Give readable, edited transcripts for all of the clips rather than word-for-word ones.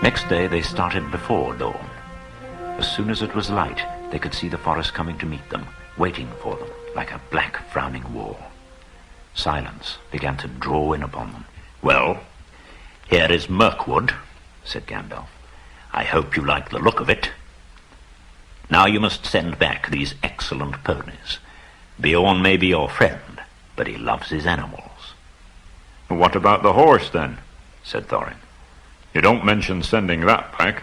Next day they started before dawn. As soon as it was light, they could see the forest coming to meet them, waiting for them like a black frowning wall. Silence began to draw in upon them. "Well, here is Mirkwood," said Gandalf. "I hope you like the look of it. Now you must send back these excellent ponies. Beorn may be your friend, but he loves his animals." "What about the horse, then?" said Thorin. "You don't mention sending that back."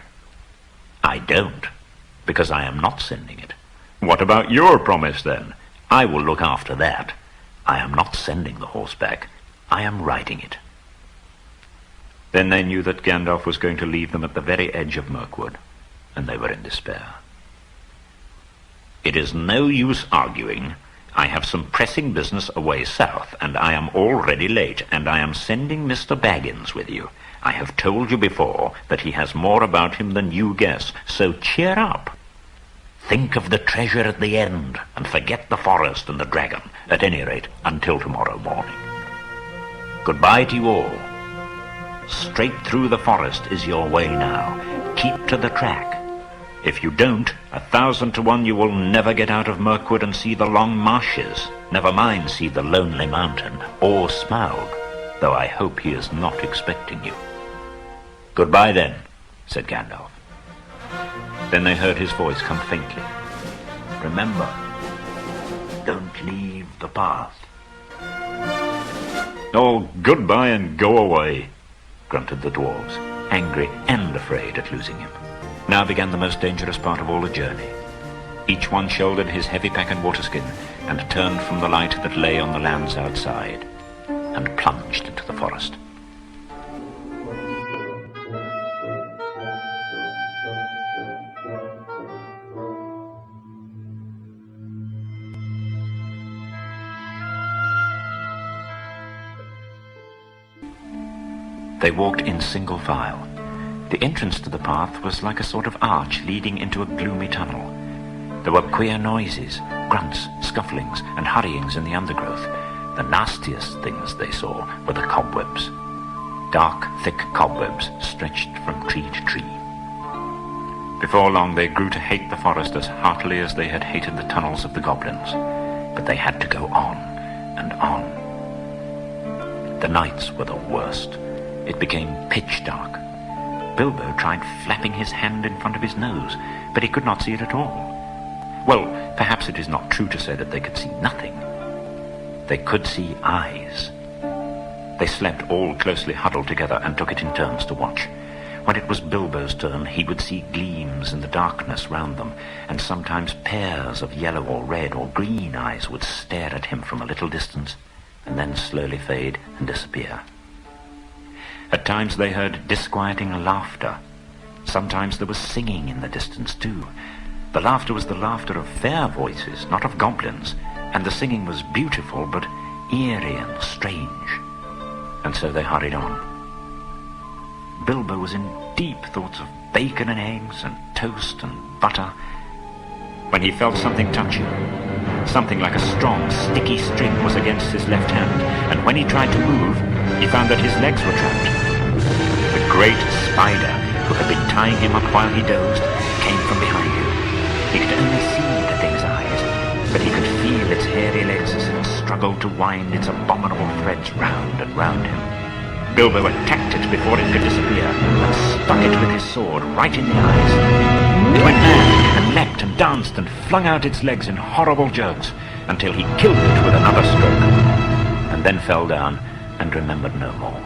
"I don't, because I am not sending it." "What about your promise, then?" "I will look after that. I am not sending the horse back. I am riding it." Then they knew that Gandalf was going to leave them at the very edge of Mirkwood, and they were in despair. "It is no use arguing. I have some pressing business away south, and I am already late, and I am sending Mr. Baggins with you. I have told you before that he has more about him than you guess, so cheer up. Think of the treasure at the end, and forget the forest and the dragon, at any rate, until tomorrow morning. Goodbye to you all. Straight through the forest is your way now. Keep to the track. If you don't, 1,000 to 1 you will never get out of Mirkwood and see the long marshes, never mind see the lonely mountain, or Smaug, though I hope he is not expecting you." "Goodbye, then," said Gandalf. Then they heard his voice come faintly. "Remember, don't leave the path." "Oh, goodbye and go away," grunted the dwarves, angry and afraid at losing him. Now began the most dangerous part of all the journey. Each one shouldered his heavy pack and waterskin, and turned from the light that lay on the lands outside, and plunged into the forest. They walked in single file. The entrance to the path was like a sort of arch leading into a gloomy tunnel. There were queer noises, grunts, scufflings, and hurryings in the undergrowth. The nastiest things they saw were the cobwebs. Dark, thick cobwebs stretched from tree to tree. Before long they grew to hate the forest as heartily as they had hated the tunnels of the goblins. But they had to go on and on. The nights were the worst. It became pitch dark. Bilbo tried flapping his hand in front of his nose, but he could not see it at all. Well, perhaps it is not true to say that they could see nothing. They could see eyes. They slept all closely huddled together and took it in turns to watch. When it was Bilbo's turn, he would see gleams in the darkness round them, and sometimes pairs of yellow or red or green eyes would stare at him from a little distance, and then slowly fade and disappear. At times they heard disquieting laughter. Sometimes there was singing in the distance too. The laughter was the laughter of fair voices, not of goblins, and the singing was beautiful but eerie and strange. And so they hurried on. Bilbo was in deep thoughts of bacon and eggs and toast and butter, when he felt something touch him. Something like a strong, sticky string was against his left hand, and when he tried to move, he found that his legs were trapped. The great spider, who had been tying him up while he dozed, came from behind him. He could only see the thing's eyes, but he could feel its hairy legs as it struggled to wind its abominable threads round and round him. Bilbo attacked it before it could disappear, and stuck it with his sword right in the eyes. It went mad, and leapt and danced and flung out its legs in horrible jerks, until he killed it with another stroke, and then fell down and remembered no more.